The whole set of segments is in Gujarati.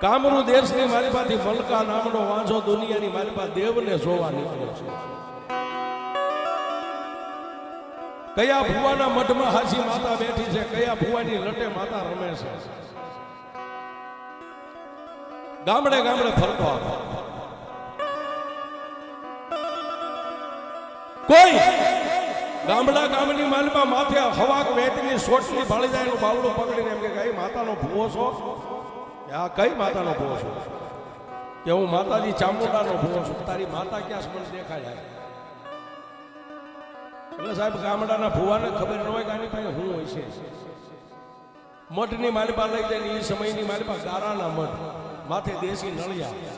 કામરૂ દેશની મારી પાસે મલકા નામનો વાંઝો દુનિયાની મારી પાસે દેવને જોવા નીકળ્યો છે. કયા ભુવાના મઠમાં હાસી માતા બેઠી છે, કયા ભુવાની લટે માતા રમે છે. ગામડે ગામડે ફરતો આવે. કોઈ ગામડા ગામની માલપા માથે હવાક વેતની સોટલી ભાળી જાય એનું બાવડું પકડીને એમ કે કઈ માતાનો ભૂવો છો? આ કઈ માતાનો ભૂવો છો? કે હું માતાજી ચામુંડાનો ભૂવો છું. તારી માતા ક્યાં મને દેખાય? એટલે સાહેબ ગામડાના ભુવાને ખબર ન હોય કે આની પાસે શું હોય છે. મઠની માલપા લઈ જાય એ સમયની માલપા ગારાના મઠ, માથે દેશી નળિયા,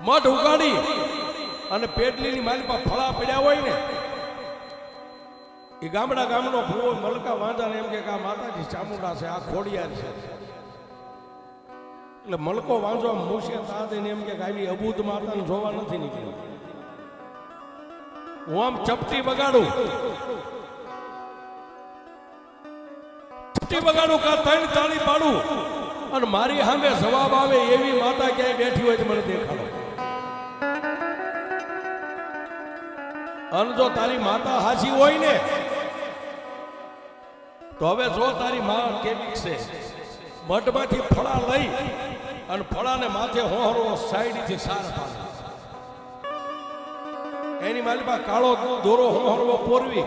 મઠ ઉગાડી અને પેટલીની માલપા ફળા પડ્યા હોય ને એ ગામડા ગામનો ભૂવો મલકા વાંધાને એમ કે આ માતાજી ચામુંડા છે, આ ખોડિયાર છે. એટલે મલકો વાંધો મૂછે તાદીને એમ કે આવી અબૂદ માતાને જોવા નથી નીકળ્યો. હું આમ ચપટી બગાડું કા ત્રણ તાળી પાડું અને મારી સામે જવાબ આવે એવી માતા ક્યાંય બેઠી હોય તો મને દેખાડો. અને જો તારી માતા હાચી હોય ને તો હવે જો તારી માં કેવી છે, મઠમાંથી ફળા લઈ અને ફળાને માથે હોહરો સાઈડથી સાર પાડે, એની માલિપા કાળો દોરો હોહરવો પોરવી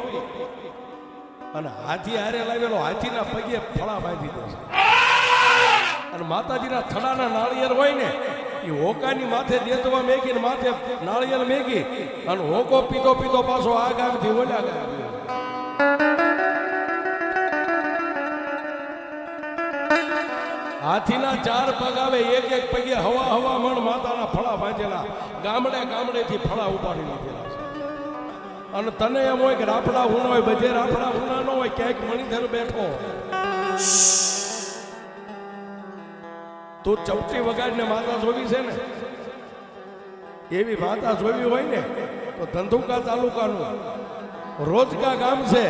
અને હાથી હારે લાવેલો હાથીના પગે ફળા બાંધી દે. અને માતાજીના થડાના નાળિયેર હોય ને એ હોકાની માથે દેતવા મેગીને માથે નાળિયેર મેગી અને હોકો પીતો પીતો પાછો આ ગામથી ઓલા ગામ. હાથીના 4 પગ આવે, એક એક પગે હવા હવા મણ માતાના ફળા બાંધેલા, ગામડે ગામડેથી ફળા ઉપાડી લીધેલા છે. અને તને એમ હોય કે રાફડા હુણા હોય, બધે રાફડા હુણા ન હોય, ક્યાંક મણિધર બેઠો તું ચપટી વગાડીને માતા જોવી છે ને, એવી માતા જોવી હોય ને તો ધંધુકા તાલુકાનું રોજકા ગામ છે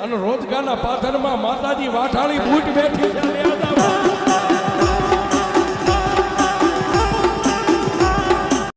અને રોજકાના પાથરમાં માતાજી વાઠાળી બૂટ બેઠી છે.